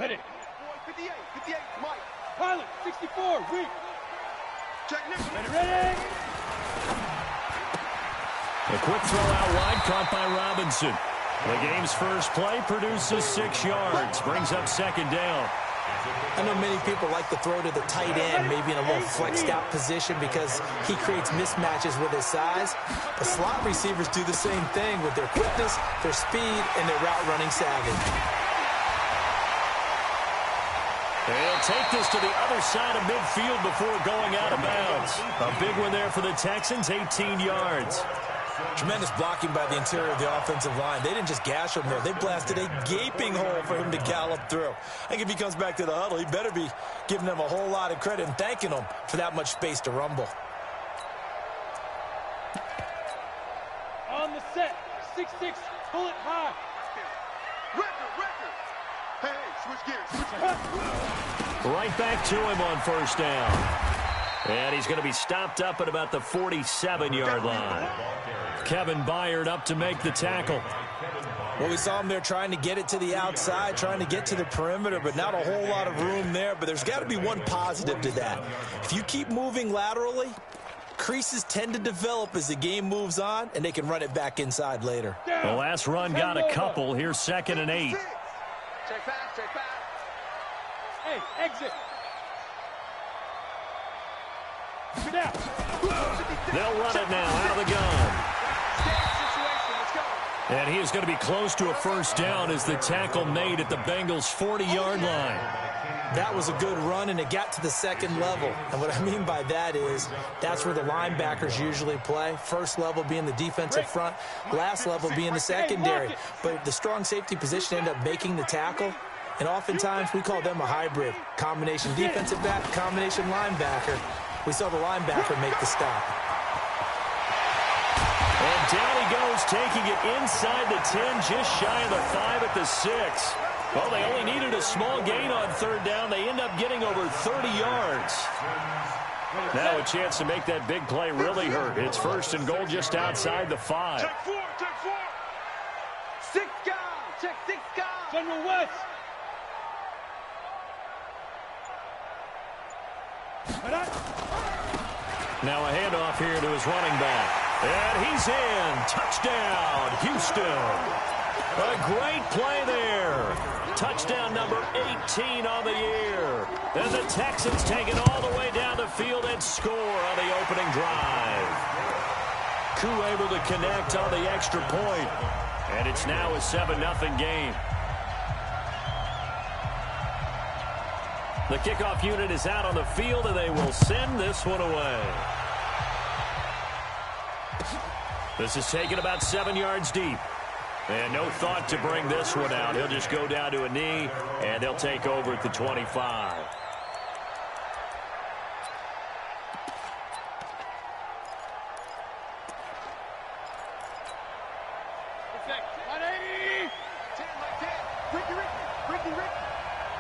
Ready. 58, 58, Mike. Pilot, 64, weak. Check next. Ready. A quick throw out wide, caught by Robinson. The game's first play produces 6 yards, brings up second down. I know many people like to throw to the tight end, maybe in a little flexed out position because he creates mismatches with his size. The slot receivers do the same thing with their quickness, their speed, and their route running savvy. They'll take this to the other side of midfield before going out of bounds. A big one there for the Texans, 18 yards. Tremendous blocking by the interior of the offensive line. They didn't just gash him there. They blasted a gaping hole for him to gallop through. I think if he comes back to the huddle, he better be giving them a whole lot of credit and thanking them for that much space to rumble. On the set. 6-6. Pull it high. Record. Hey, switch gears. Right back to him on first down. And he's going to be stopped up at about the 47-yard line. Kevin Byard up to make the tackle. Well, we saw him there trying to get it to the outside, trying to get to the perimeter, but not a whole lot of room there. But there's got to be one positive to that. If you keep moving laterally, creases tend to develop as the game moves on, and they can run it back inside later. The last run got a couple. Here's 2nd and 8. Check back. Hey, exit. Down. They'll run it now out of the gun. And he is going to be close to a first down as the tackle made at the Bengals' 40-yard line. That was a good run, and it got to the second level. And what I mean by that is that's where the linebackers usually play. First level being the defensive front, last level being the secondary. But the strong safety position ended up making the tackle. And oftentimes we call them a hybrid. Combination defensive back, combination linebacker. We saw the linebacker make the stop. And down he goes, taking it inside the 10, just shy of the 5 at the 6. Well, they only needed a small gain on third down. They end up getting over 30 yards. Now a chance to make that big play really hurt. It's 1st and goal just outside the 5. Check 4. 6 guys. Check 6 guys. General West. Now a handoff here to his running back. And he's in. Touchdown, Houston. A great play there. Touchdown number 18 on the year. And the Texans take it all the way down the field and score on the opening drive. Koo able to connect on the extra point. And it's now a 7-0 game. The kickoff unit is out on the field, and they will send this one away. This is taken about 7 yards deep. And no thought to bring this one out. He'll just go down to a knee, and they'll take over at the 25.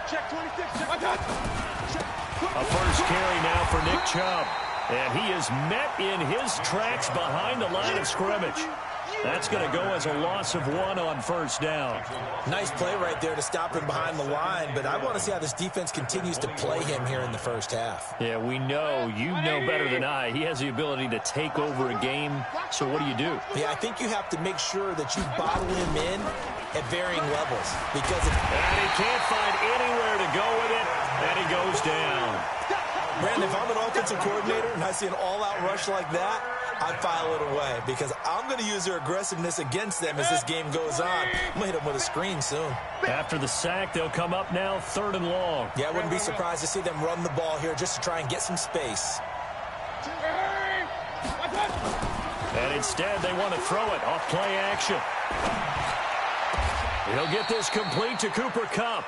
Check 26. A first carry now for Nick Chubb. And he is met in his tracks behind the line of scrimmage. That's going to go as a loss of 1 on first down. Nice play right there to stop him behind the line, but I want to see how this defense continues to play him here in the first half. Yeah, we know. You know better than I. He has the ability to take over a game. So what do? Yeah, I think you have to make sure that you bottle him in at varying levels. Because and he can't find anywhere to go with it, and he goes down. Brandon, if I'm an offensive coordinator and I see an all-out rush like that, I file it away because I'm going to use their aggressiveness against them as this game goes on. I'm going to hit them with a screen soon. After the sack, they'll come up now 3rd and long. Yeah, I wouldn't be surprised to see them run the ball here just to try and get some space. And instead, they want to throw it off play action. He'll get this complete to Cooper Kupp.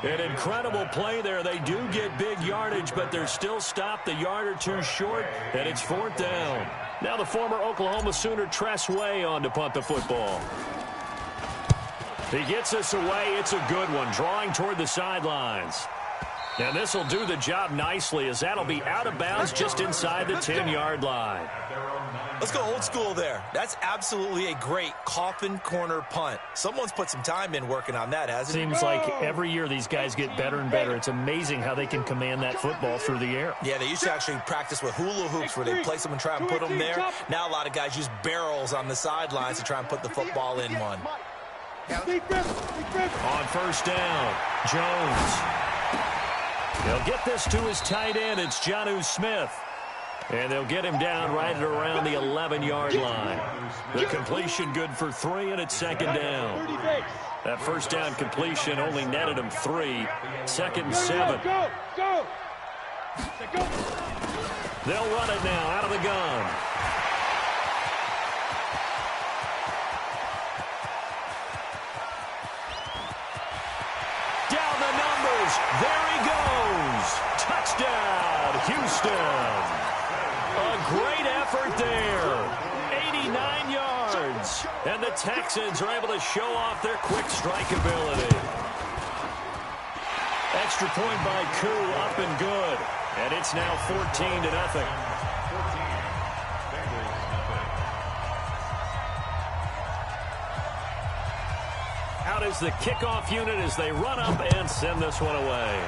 An incredible play there. They do get big yardage, but they're still stopped a yard or two short, and it's 4th down. Now the former Oklahoma Sooner Tress Way on to punt the football. He gets us away. It's a good one, drawing toward the sidelines. And this will do the job nicely as that'll be out of bounds just inside the 10-yard line. Let's go old school there. That's absolutely a great coffin corner punt. Someone's put some time in working on that, hasn't it? Seems like every year these guys get better and better. It's amazing how they can command that football through the air. Yeah, they used to actually practice with hula hoops where they place them and try and put them there. Now a lot of guys use barrels on the sidelines to try and put the football in one. On first down, Jones. He'll get this to his tight end. It's Jonnu Smith. And they'll get him down right at around the 11-yard line. The completion good for 3, and it's second down. That first down completion only netted him 3. Second and 7. They'll run it now out of the gun. Down the numbers. There he goes. Touchdown, Houston. A great effort there. 89 yards. And the Texans are able to show off their quick strike ability. Extra point by Koo, up and good. And it's now 14-0. Out is the kickoff unit as they run up and send this one away.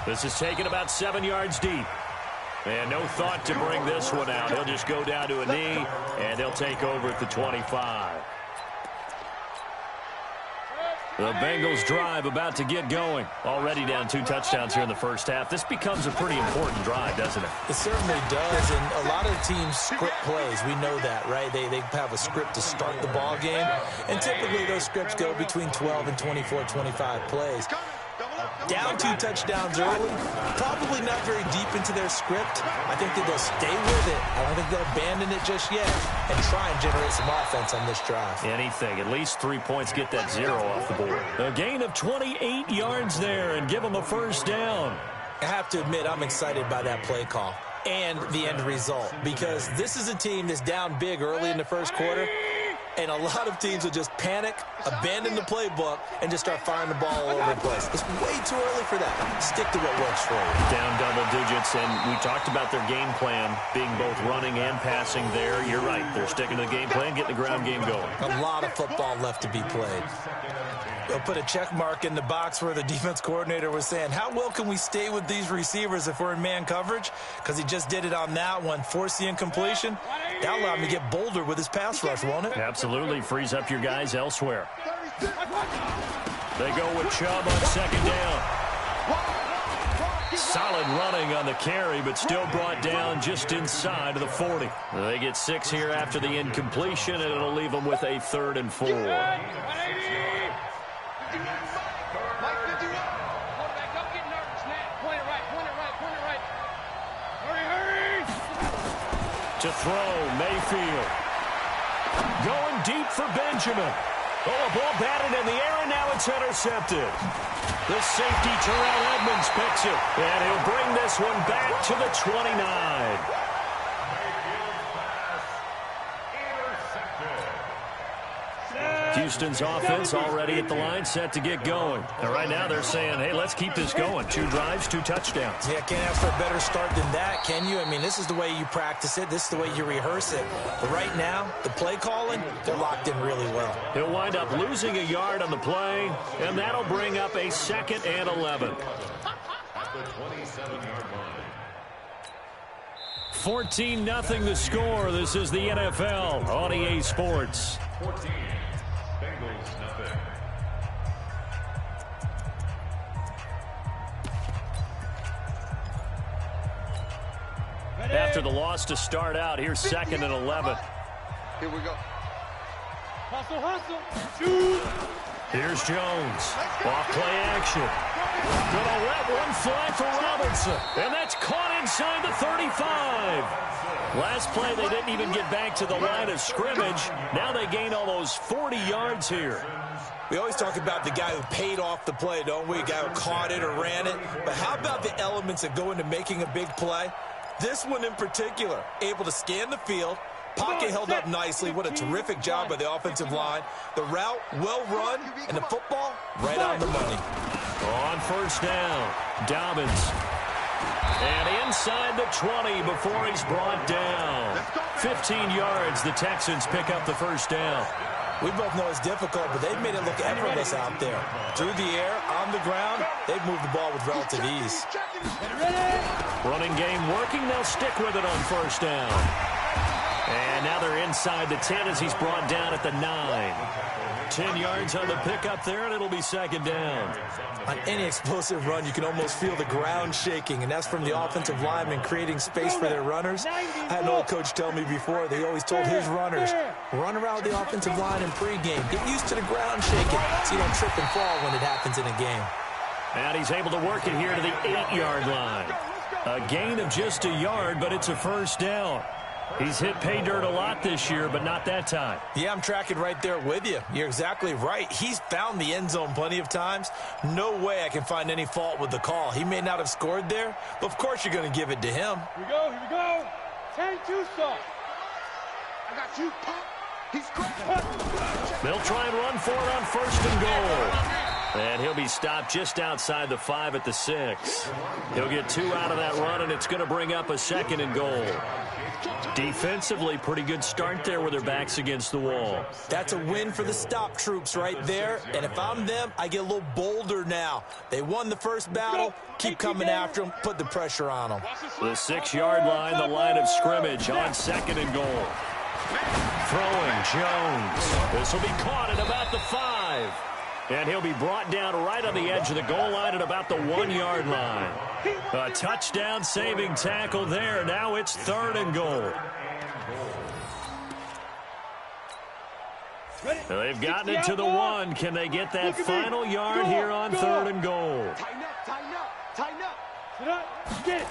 This is taken about 7 yards deep. And no thought to bring this one out. He'll just go down to a knee, and they'll take over at the 25. The Bengals drive about to get going. Already down 2 touchdowns here in the first half. This becomes a pretty important drive, doesn't it? It certainly does, and a lot of teams script plays. We know that, right? They have a script to start the ball game, and typically those scripts go between 12 and 24, 25 plays. Down 2 touchdowns early, probably not very deep into their script. I think that they'll stay with it. I don't think they'll abandon it just yet and try and generate some offense on this drive. Anything. At least 3 points, get that 0 off the board. A gain of 28 yards there and give them a first down. I have to admit, I'm excited by that play call and the end result because this is a team that's down big early in the first quarter. And a lot of teams will just panic, abandon the playbook, and just start firing the ball all over the place. It's way too early for that. Stick to what works for you. Down double digits, and we talked about their game plan being both running and passing there. You're right. They're sticking to the game plan, getting the ground game going. A lot of football left to be played. They'll put a check mark in the box where the defense coordinator was saying, how well can we stay with these receivers if we're in man coverage? Because he just did it on that one, forced the incompletion. That'll allow him to get bolder with his pass rush, won't it? Absolutely. Frees up your guys elsewhere. They go with Chubb on second down. Solid running on the carry, but still brought down just inside of the 40. They get 6 here after the incompletion, and it'll leave them with a 3rd and 4. To throw, Mayfield. Going deep for Benjamin. Oh, a ball batted in the air, and now it's intercepted. The safety, Terrell Edmonds, picks it. And he'll bring this one back to the 29. Houston's offense already at the line, set to get going. And right now they're saying, hey, let's keep this going. 2 drives, 2 touchdowns. Yeah, can't ask for a better start than that, can you? I mean, this is the way you practice it. This is the way you rehearse it. But right now, the play calling, they're locked in really well. He'll wind up losing a yard on the play, and that'll bring up a 2nd and 11. 14-0 the score. This is the NFL on EA Sports. 14. Bengals nothing. After the loss to start out, here's 2nd and 11. Here we go. Hustle, hustle. Shoot. Here's Jones. Off play action. Gonna let one fly for Robinson. And that's caught inside the 35. Last play, they didn't even get back to the line of scrimmage. Now they gain almost 40 yards here. We always talk about the guy who paid off the play, don't we? A guy who caught it or ran it. But how about the elements that go into making a big play? This one in particular, able to scan the field. Pocket held up nicely. What a terrific job by the offensive line. The route, well run, and the football, right on the money. On first down, Dobbins. And inside the 20 before he's brought down. 15 yards, the Texans pick up the first down. We both know it's difficult, but they've made it look effortless out there. Through the air, on the ground, they've moved the ball with relative ease. Running game working, they'll stick with it on first down. And now they're inside the 10 as he's brought down at the 9. 10 yards on the pickup there, and it'll be second down. On any explosive run, you can almost feel the ground shaking, and that's from the offensive linemen creating space for their runners. I had an old coach tell me before, they always told his runners, run around the offensive line in pregame. Get used to the ground shaking so you don't trip and fall when it happens in a game. And he's able to work it here to the 8-yard line. A gain of just a yard, but it's a first down. He's hit pay dirt a lot this year, but not that time. Yeah, I'm tracking right there with you. You're exactly right. He's found the end zone plenty of times. No way I can find any fault with the call. He may not have scored there, but of course you're going to give it to him. Here we go. 10-2 soft. I got you, pop. He's great. They'll try and run for it on first and goal. And he'll be stopped just outside the 5 at the 6. He'll get 2 out of that run, and it's going to bring up a second and goal. Defensively, pretty good start there with their backs against the wall. That's a win for the stop troops right there. And if I'm them, I get a little bolder now. They won the first battle. Keep coming after them. Put the pressure on them. The 6-yard line, the line of scrimmage on second and goal. Throwing Jones. This will be caught at about the 5. And he'll be brought down right on the edge of the goal line at about the 1-yard line. A touchdown saving tackle there. Now it's third and goal. They've gotten it to the 1. Can they get that final yard here on third and goal? Tighten up, tighten up, tighten up. Sit up. Get it.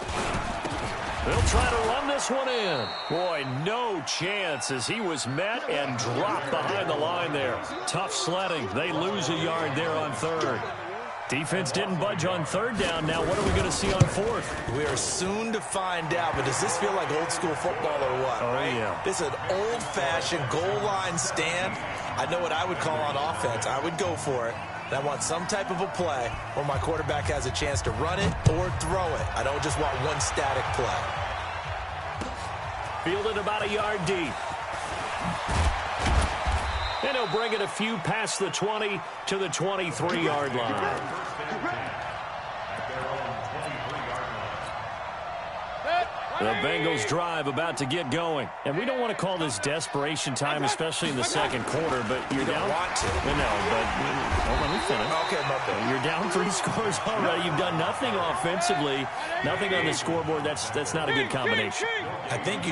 They'll try to run this one in. Boy, no chance as he was met and dropped behind the line there. Tough sledding. They lose a yard there on third. Defense didn't budge on third down. Now what are we going to see on fourth? We are soon to find out, but does this feel like old school football or what? Oh, right? yeah. This is an old-fashioned goal line stand. I know what I would call on offense. I would go for it. And I want some type of a play where my quarterback has a chance to run it or throw it. I don't just want one static play. Fielded about a yard deep. And he'll bring it a few past the 20 to the 23-yard line. The Bengals drive about to get going. And we don't want to call this desperation time, especially in the second quarter, but you're down. Don't want to. No, but let me finish. Okay, my bad. You're down 3 scores already. You've done nothing offensively, nothing on the scoreboard. That's not a good combination. I think you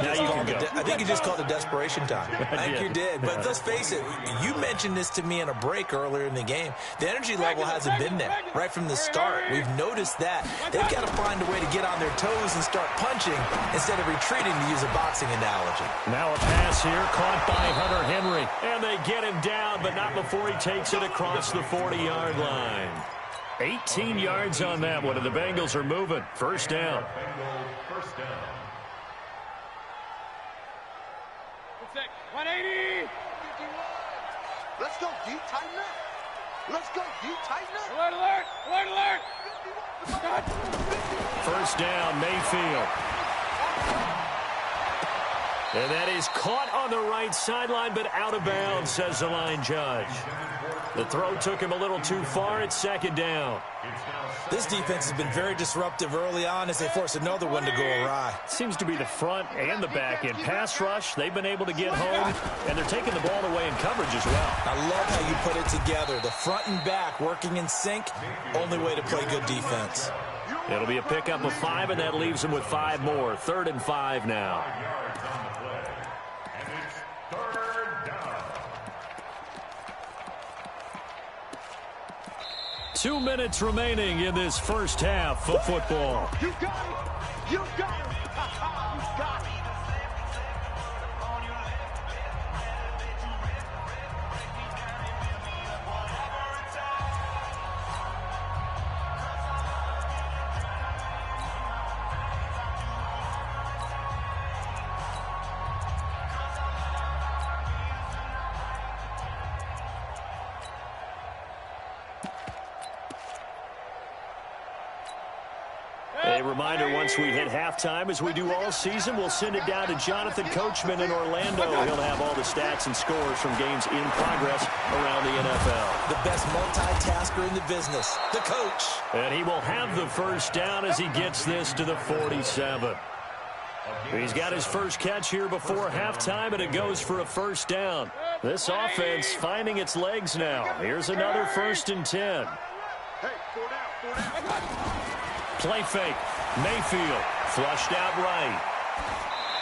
just called it desperation time. I think you did. But let's face it, you mentioned this to me in a break earlier in the game. The energy level hasn't been there right from the start. We've noticed that. They've got to find a way to get on their toes and start punching instead of retreating, to use a boxing analogy. Now a pass here caught by Hunter Henry. And they get him down, but not before he takes it across the 40-yard line. 18 yards on that one, and the Bengals are moving. First down. First down. 180. Let's go deep, tighten up. Let's go deep, tighten up. Alert, alert, alert, alert. First down, Mayfield. And that is caught on the right sideline, but out of bounds, says the line judge. The throw took him a little too far. It's second down. This defense has been very disruptive early on as they force another one to go awry. Seems to be the front and the back end. Pass rush, they've been able to get home, and they're taking the ball away in coverage as well. I love how you put it together. The front and back working in sync, only way to play good defense. It'll be a pickup of 5, and that leaves them with 5 more. 3rd and 5 now. 2 minutes remaining in this first half of football. You got it. You got it. You got it. They reminder, once we hit halftime, as we do all season, we'll send it down to Jonathan Coachman in Orlando. He'll have all the stats and scores from games in progress around the NFL. The best multitasker in the business, the coach. And he will have the first down as he gets this to the 47. He's got his first catch here before halftime, and it goes for a first down. This offense finding its legs now. Here's another 1st and 10. Hey, 4 down. Play fake. Mayfield flushed out right.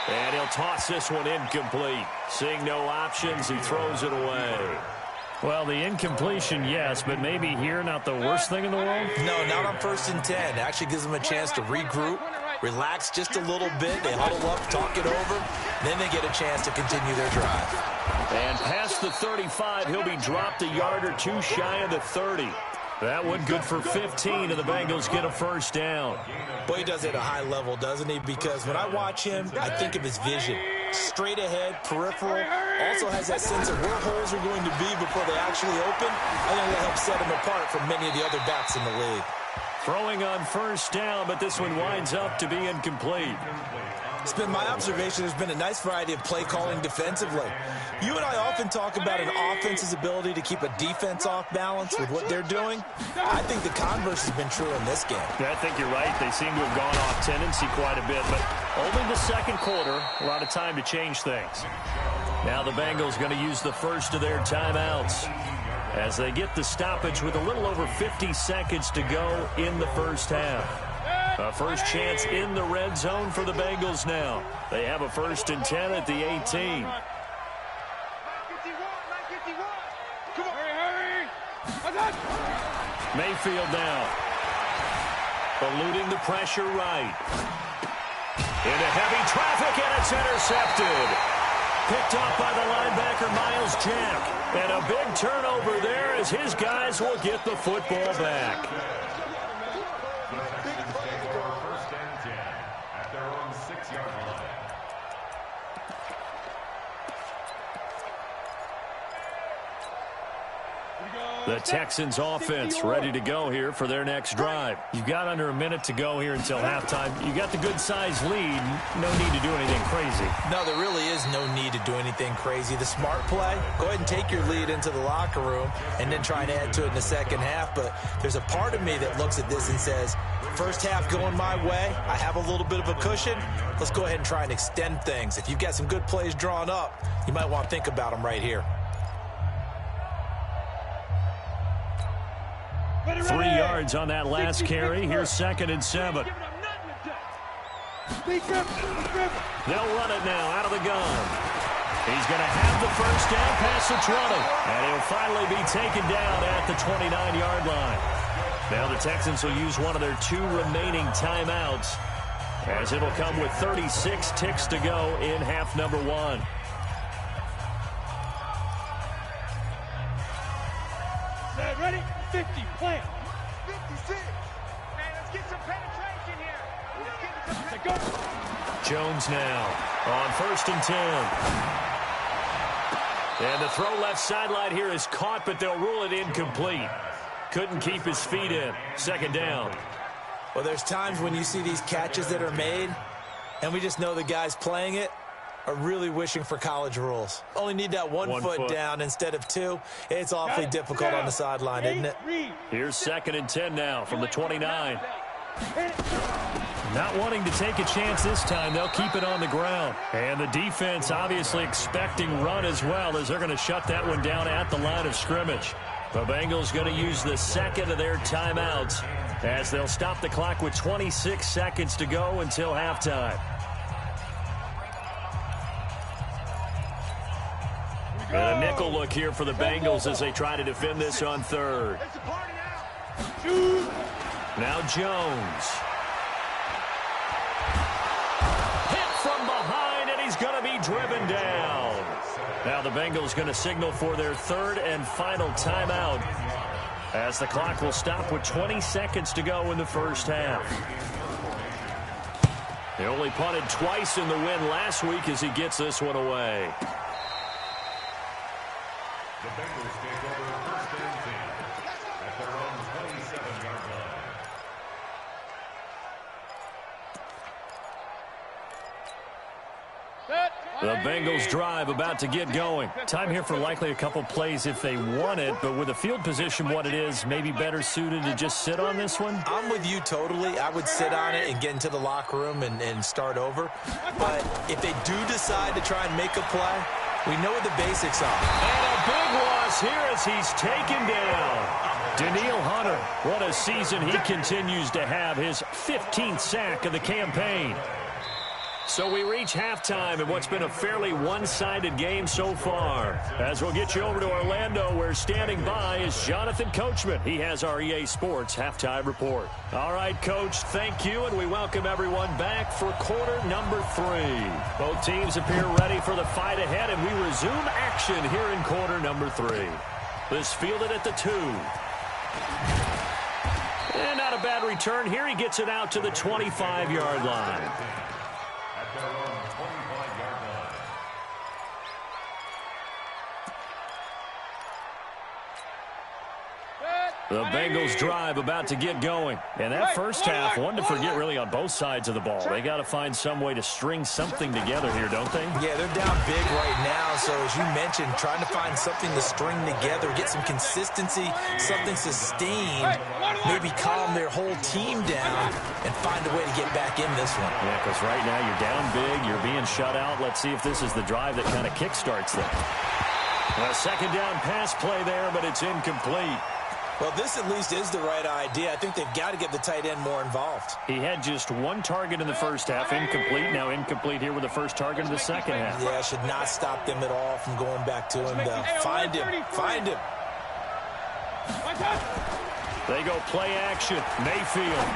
And he'll toss this one incomplete. Seeing no options, he throws it away. Well, the incompletion, yes, but maybe here not the worst thing in the world? No, not on 1st and 10. Actually gives them a chance to regroup, relax just a little bit. They huddle up, talk it over. Then they get a chance to continue their drive. And past the 35, he'll be dropped a yard or two shy of the 30. That one good for 15, and the Bengals get a first down. Boy, he does it at a high level, doesn't he? Because when I watch him, I think of his vision. Straight ahead, peripheral. Also has that sense of where holes are going to be before they actually open. I think that helps set him apart from many of the other backs in the league. Throwing on first down, but this one winds up to be incomplete. It's been my observation there's been a nice variety of play calling defensively. You and I often talk about an offense's ability to keep a defense off balance with what they're doing. I think the converse has been true in this game. Yeah, I think you're right. They seem to have gone off tendency quite a bit, but only the second quarter, a lot of time to change things. Now the Bengals going to use the first of their timeouts as they get the stoppage with a little over 50 seconds to go in the first half. A first chance in the red zone for the Bengals now. They have a 1st and 10 at the 18. Mayfield now. Eluding the pressure right. Into heavy traffic, and it's intercepted. Picked off by the linebacker, Miles Jack. And a big turnover there as his guys will get the football back. The Texans offense ready to go here for their next drive. You've got under a minute to go here until halftime. You got the good-sized lead. No need to do anything crazy. No, there really is no need to do anything crazy. The smart play, go ahead and take your lead into the locker room and then try and add to it in the second half. But there's a part of me that looks at this and says, first half going my way, I have a little bit of a cushion. Let's go ahead and try and extend things. If you've got some good plays drawn up, you might want to think about them right here. 3 yards on that last carry. Here's 2nd and 7. They'll run it now out of the gun. He's going to have the first down past the 20. And he'll finally be taken down at the 29-yard line. Now the Texans will use one of their 2 remaining timeouts, as it'll come with 36 ticks to go in half number 1. Ready? 50, plan. 56. Man, let's get some penetration here. Let's get some Jones now on 1st and 10. And the throw left sideline here is caught, but they'll rule it incomplete. Couldn't keep his feet in. 2nd down. Well, there's times when you see these catches that are made, and we just know the guys playing it are really wishing for college rules. Only need that one foot down instead of 2. It's awfully difficult on the sideline, isn't it? Here's 2nd and 10 now from the 29. Not wanting to take a chance this time, they'll keep it on the ground. And the defense obviously expecting run as well, as they're going to shut that one down at the line of scrimmage. The Bengals going to use the 2nd of their timeouts, as they'll stop the clock with 26 seconds to go until halftime. And a nickel look here for the Bengals as they try to defend this on 3rd. Now Jones. Hit from behind, and he's going to be driven down. Now the Bengals going to signal for their 3rd and final timeout, as the clock will stop with 20 seconds to go in the first half. He only punted twice in the win last week as he gets this one away. The Bengals take over 1st and 10 at their own 27-yard line. The Bengals drive about to get going. Time here for likely a couple plays if they want it, but with the field position what it is, maybe better suited to just sit on this one? I'm with you totally. I would sit on it and get into the locker room and start over. But if they do decide to try and make a play, we know what the basics are. And a big loss here as he's taken down. Danielle Hunter, what a season he continues to have, his 15th sack of the campaign. So we reach halftime in what's been a fairly one-sided game so far. As we'll get you over to Orlando, where standing by is Jonathan Coachman. He has our EA Sports halftime report. All right, Coach, thank you, and we welcome everyone back for quarter number 3. Both teams appear ready for the fight ahead, and we resume action here in quarter number 3. This fielded at the 2. And not a bad return here. He gets it out to the 25-yard line. At their own 25-yard line. The Bengals drive about to get going. And that first half, one to forget really on both sides of the ball. They got to find some way to string something together here, don't they? Yeah, they're down big right now. So as you mentioned, trying to find something to string together, get some consistency, something sustained, maybe calm their whole team down and find a way to get back in this one. Yeah, because right now you're down big, you're being shut out. Let's see if this is the drive that kind of kickstarts them. A second down pass play there, but it's incomplete. Well, this at least is the right idea. I think they've got to get the tight end more involved. He had just one target in the first half, incomplete. Now incomplete here with the first target in the second half. Yeah, should not stop them at all from going back to him, though. Find him. Find him. They go play action. Mayfield.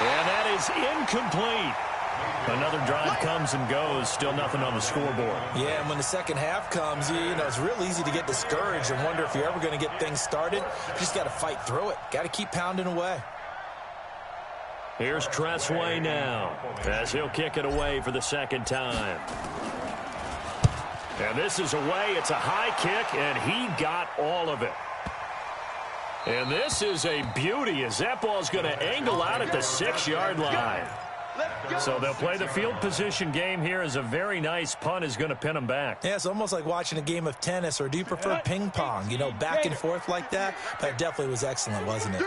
And that is incomplete. Another drive comes and goes. Still nothing on the scoreboard. Yeah, and when the second half comes, you know, it's real easy to get discouraged and wonder if you're ever going to get things started. You just got to fight through it. Got to keep pounding away. Here's Tressway now as he'll kick it away for the second time. And this is away. It's a high kick, and he got all of it. And this is a beauty as that ball's going to angle out at the 6-yard line. So they'll play the field position game here as a very nice punt is going to pin them back. Yeah, it's almost like watching a game of tennis, or do you prefer ping pong? You know, back and forth like that? That definitely was excellent, wasn't it?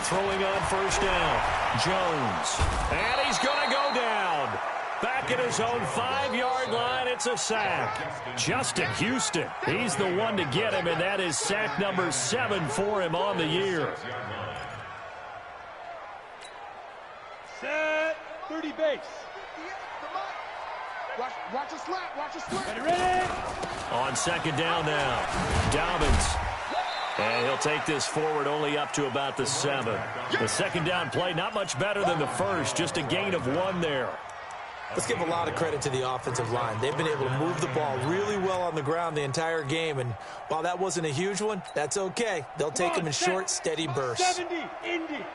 Throwing on first down, Jones. And he's going to go down. Back at his own 5-yard line, it's a sack. Justin Houston, he's the one to get him, and that is sack number 7 for him on the year. Set 30 base. Watch a slant. Watch a slant. Ready? On second down now, Dobbins. And he'll take this forward only up to about the 7. The second down play, not much better than the first, just a gain of 1 there. Let's give a lot of credit to the offensive line. They've been able to move the ball really well on the ground the entire game, and while that wasn't a huge one, that's okay. They'll take them in short, steady bursts. 70, Indy.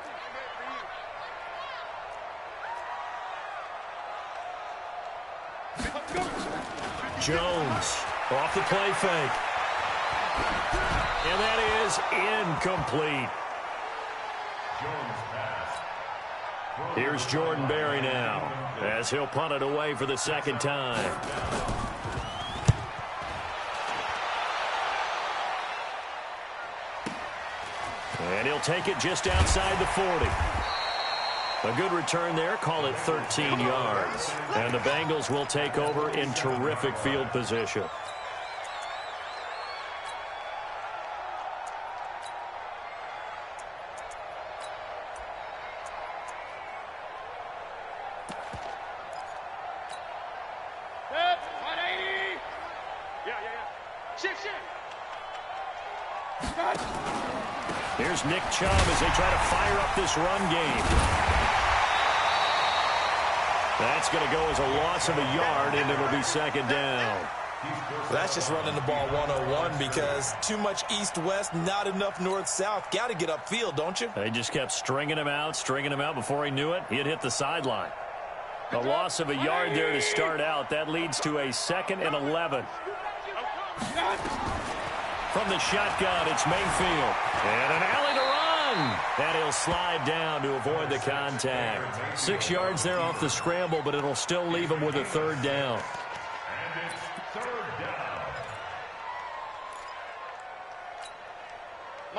Jones off the play fake. And that is incomplete. Here's Jordan Berry now as he'll punt it away for the second time. And he'll take it just outside the 40. A good return there, call it 13 yards. And the Bengals will take over in terrific field position. Here's Nick Chubb as they try to fire up this run game. That's going to go as a loss of a yard, and it'll be second down. That's just running the ball 101 because too much east-west, not enough north-south. Got to get upfield, don't you? They just kept stringing him out before he knew it. He had hit the sideline. A loss of a yard there to start out. That leads to a 2nd and 11. From the shotgun, it's Mayfield. And an alley to run. And he'll slide down to avoid the contact. 6 yards there off the scramble, but it'll still leave him with a third down. And it's third down.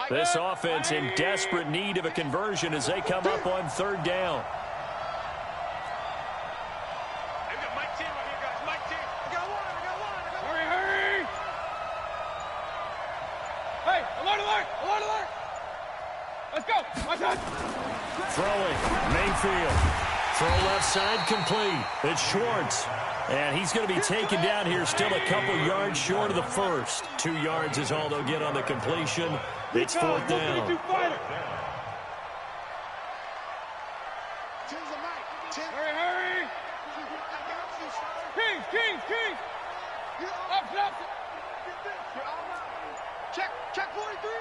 This offense in desperate need of a conversion as they come up on third down. Let's go. Watch out. Throwing. Mayfield. Throw left side complete. It's Schwartz. And he's going to be taken down here still a couple yards short of the first. 2 yards is all they'll get on the completion. It's fourth down. Hurry. Kings. Up. Check 43.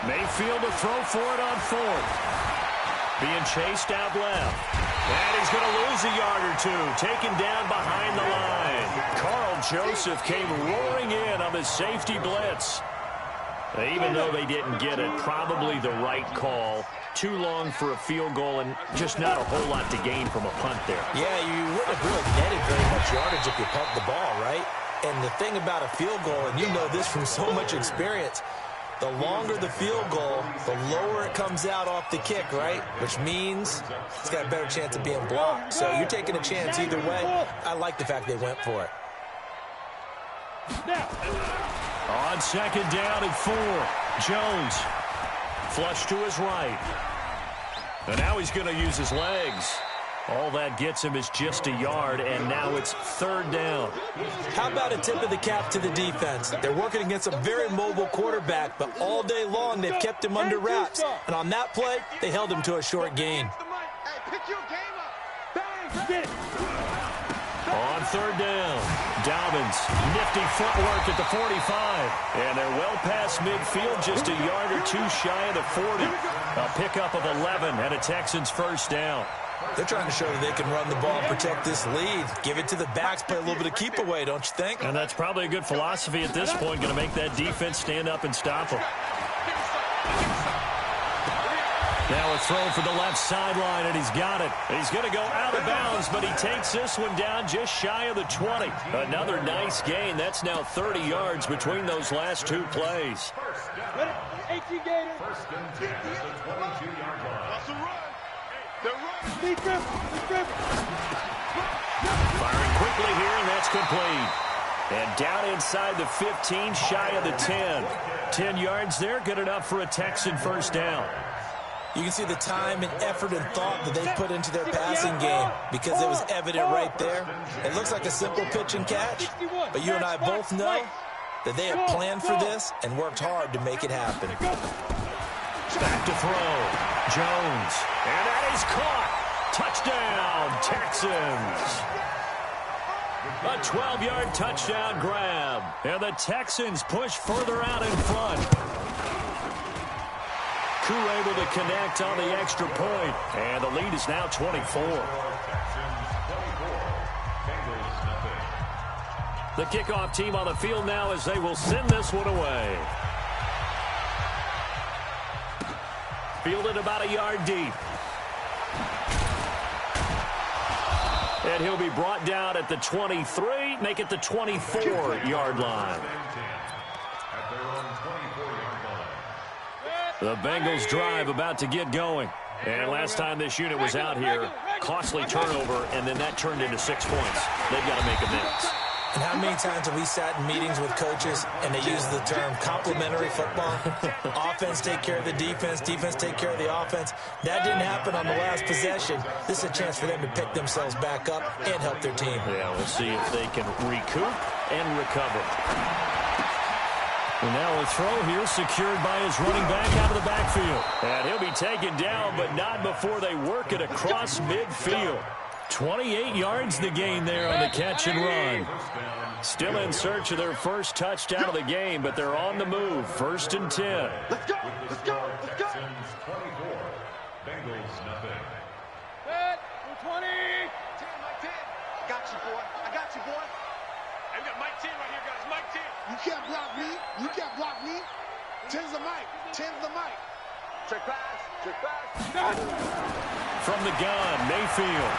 Mayfield to throw for it on fourth. Being chased out left. And he's going to lose a yard or two. Taken down behind the line. Carl Joseph came roaring in on the safety blitz. Even though they didn't get it, probably the right call. Too long for a field goal and just not a whole lot to gain from a punt there. Yeah, you wouldn't have really netted very much yardage if you pumped the ball, right? And the thing about a field goal, and you know this from so much experience, the longer the field goal, the lower it comes out off the kick, right? Which means it's got a better chance of being blocked. So you're taking a chance either way. I like the fact they went for it. On second down and 4, Jones. Flush to his right. And now he's going to use his legs. All that gets him is just a yard, and now it's third down. How about a tip of the cap to the defense? They're working against a very mobile quarterback, but all day long they've kept him under wraps. And on that play, they held him to a short gain. Hey, pick your game up. Bang, get it. On third down, Dobbins, nifty footwork at the 45. And they're well past midfield, just a yard or two shy of the 40. A pickup of 11 and a Texans first down. They're trying to show that they can run the ball and protect this lead. Give it to the backs, play a little bit of keep away, don't you think? And that's probably a good philosophy at this point, going to make that defense stand up and stop them. Now a throw for the left sideline, and he's got it. He's going to go out of bounds, but he takes this one down just shy of the 20. Another nice gain. That's now 30 yards between those last two plays. 18 Gators. First and 10 at the 22-yard line. That's a run. They're running. Firing quickly here, and that's complete. And down inside the 15, shy of the 10. 10 yards there, good enough for a Texan first down. You can see the time and effort and thought that they put into their passing game because it was evident right there. It looks like a simple pitch and catch, but you and I both know that they have planned for this and worked hard to make it happen. Back to throw. Jones. And that is caught. Touchdown, Texans. A 12-yard touchdown grab. And the Texans push further out in front. Koo able to connect on the extra point. And the lead is now 24. The kickoff team on the field now as they will send this one away. Fielded about a yard deep. And he'll be brought down at the 23, make it the 24-yard line. The Bengals drive about to get going. And last time this unit was out here, costly turnover, and then that turned into 6 points. They've got to make amends. And how many times have we sat in meetings with coaches and they use the term complementary football? Offense take care of the defense, defense take care of the offense. That didn't happen on the last possession. This is a chance for them to pick themselves back up and help their team. Yeah, we'll see if they can recoup and recover. And now a throw here secured by his running back out of the backfield. And he'll be taken down, but not before they work it across midfield. 28 yards the gain there on the catch and run. Still in search of their first touchdown of the game, but they're on the move. First and 10. Let's go. Bengals nothing. Set. 20. 10, Mike, 10. I got you, boy. Hey, we got Mike 10 right here, guys. Mike 10. You can't block me. You can't block me. 10's the mic. 10's the mic. Check pass. Check pass. From the gun, Mayfield.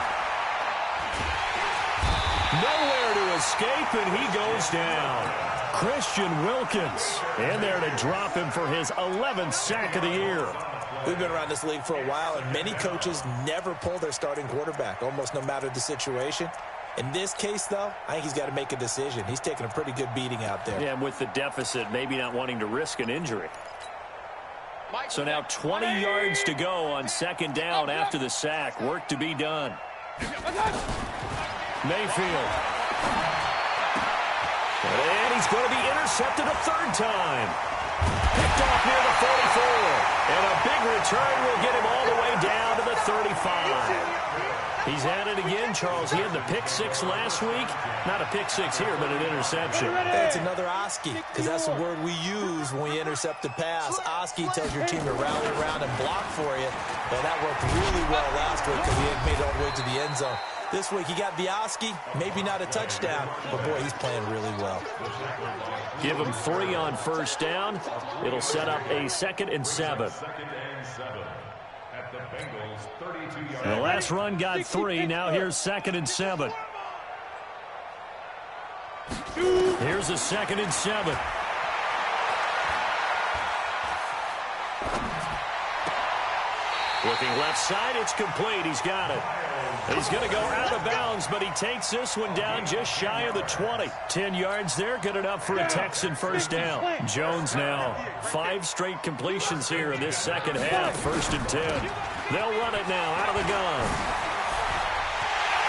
Nowhere to escape, and he goes down. Christian Wilkins in there to drop him for his 11th sack of the year. We've been around this league for a while, and many coaches never pull their starting quarterback, almost no matter the situation. In this case, though, I think he's got to make a decision. He's taking a pretty good beating out there. Yeah, and with the deficit, maybe not wanting to risk an injury. So now 20 yards to go on second down after the sack. Work to be done. Mayfield. And he's going to be intercepted a third time. Picked off near the 44. And a big return will get him all the way down to the 35. He's at it again, Charles. He had the pick six last week. Not a pick six here, but an interception. It's another Oski, because that's the word we use when we intercept a pass. Oski tells your team to rally around and block for you. But that worked really well last week because he had made it all the way to the end zone. This week he got the Oski, maybe not a touchdown, but boy, he's playing really well. Give him 3 on first down. It'll set up a 2nd and 7. The last run got 3. Now here's 2nd and 7. Here's a 2nd and 7. Looking left side, it's complete. He's got it. He's going to go out of bounds, but he takes this one down just shy of the 20. 10 yards there, good enough for a Texan first down. Jones now, 5 straight completions here in this second half. 1st and 10. They'll run it now out of the gun.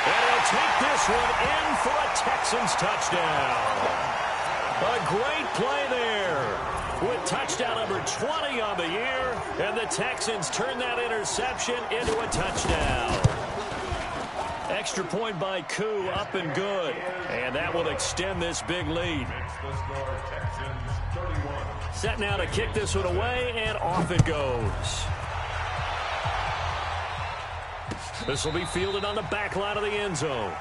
And he'll take this one in for a Texans touchdown. A great play there. With touchdown number 20 on the year, and the Texans turn that interception into a touchdown. Extra point by Koo, up and good. And that will extend this big lead. Set now to kick this one away, and off it goes. This will be fielded on the back line of the end zone.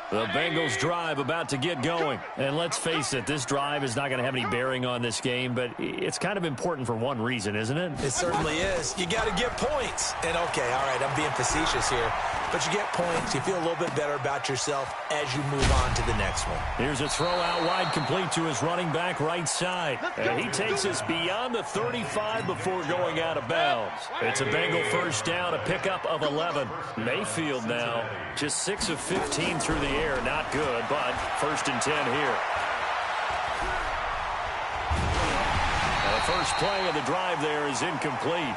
The Bengals drive about to get going. And let's face it, this drive is not going to have any bearing on this game, but it's kind of important for one reason, isn't it? It certainly is. You got to get points. And, okay, all right, I'm being facetious here. But you get points. You feel a little bit better about yourself as you move on to the next one. Here's a throw out wide, complete to his running back right side. And he takes us beyond the 35 before going out of bounds. It's a Bengal first down, a pickup of 11. Mayfield now just 6 of 15 through the air. Not good, but 1st and 10 here. The first play of the drive there is incomplete.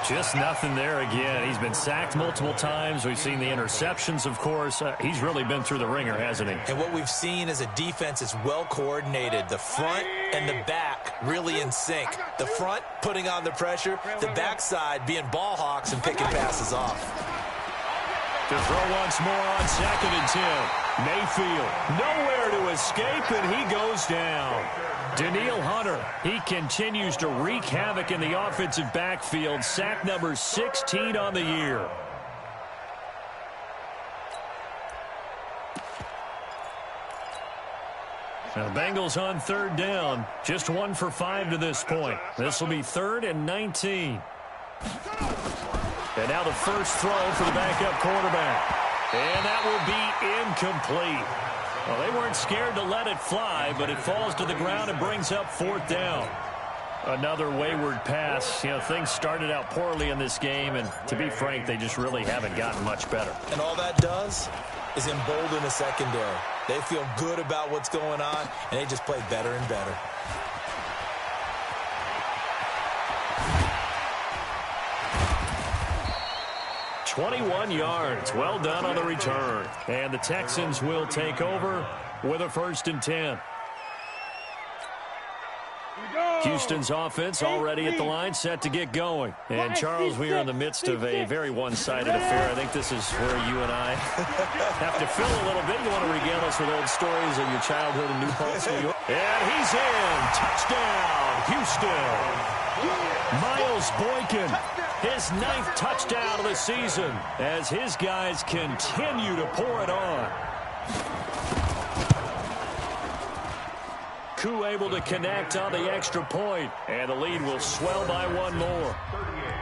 Just nothing there again. He's been sacked multiple times. We've seen the interceptions, of course. He's really been through the ringer, hasn't he? And what we've seen is a defense that's well coordinated. The front and the back really in sync. The front putting on the pressure. The backside being ball hawks and picking passes off. To throw once more on 2nd and 10. Mayfield nowhere to escape, and he goes down. Daniil Hunter, he continues to wreak havoc in the offensive backfield. Sack number 16 on the year. Now the Bengals on 3rd down. Just 1 for 5 to this point. This will be 3rd and 19. And now the first throw for the backup quarterback. And that will be incomplete. Well, they weren't scared to let it fly, but it falls to the ground and brings up 4th down. Another wayward pass. You know, things started out poorly in this game, and to be frank, they just really haven't gotten much better. And all that does is embolden the secondary. They feel good about what's going on, and they just play better and better. "21 yards. Well done on the return. And the Texans will take over with a 1st and 10. Houston's offense already at the line, set to get going. And, Charles, we are in the midst of a very one-sided affair. I think this is where you and I have to fill a little bit. You want to regale us with old stories of your childhood in New Paltz, New York? And he's in. Touchdown, Houston. Miles Boykin, his 9th touchdown of the season as his guys continue to pour it on. Koo able to connect on the extra point, and the lead will swell by one more. 38.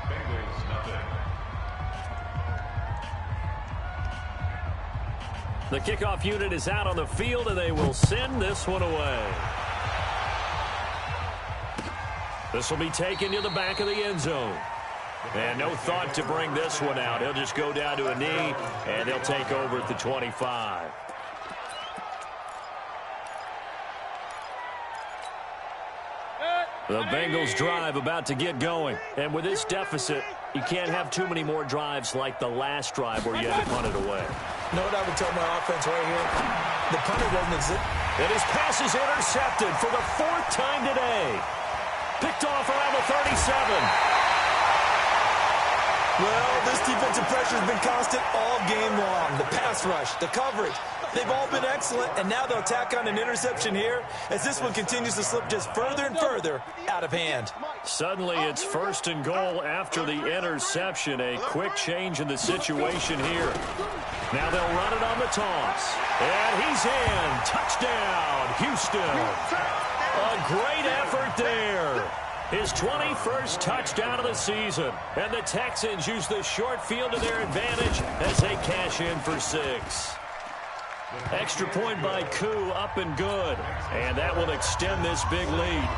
Bengals nothing. The kickoff unit is out on the field, and they will send this one away. This will be taken to the back of the end zone. And no thought to bring this one out. He'll just go down to a knee, and they'll take over at the 25. The Bengals drive about to get going. And with this deficit, you can't have too many more drives like the last drive where you had to punt it away. You know what I would tell my offense right here? The punter doesn't exist. And his pass is intercepted for the 4th time today. Picked off around the 37. Well, this defensive pressure has been constant all game long. The pass rush, the coverage, they've all been excellent, and now they'll tack on an interception here as this one continues to slip just further and further out of hand. Suddenly, it's 1st and goal after the interception. A quick change in the situation here. Now they'll run it on the toss. And he's in. Touchdown, Houston. A great effort there. His 21st touchdown of the season. And the Texans use the short field to their advantage as they cash in for 6. Extra point by Koo, up and good. And that will extend this big lead.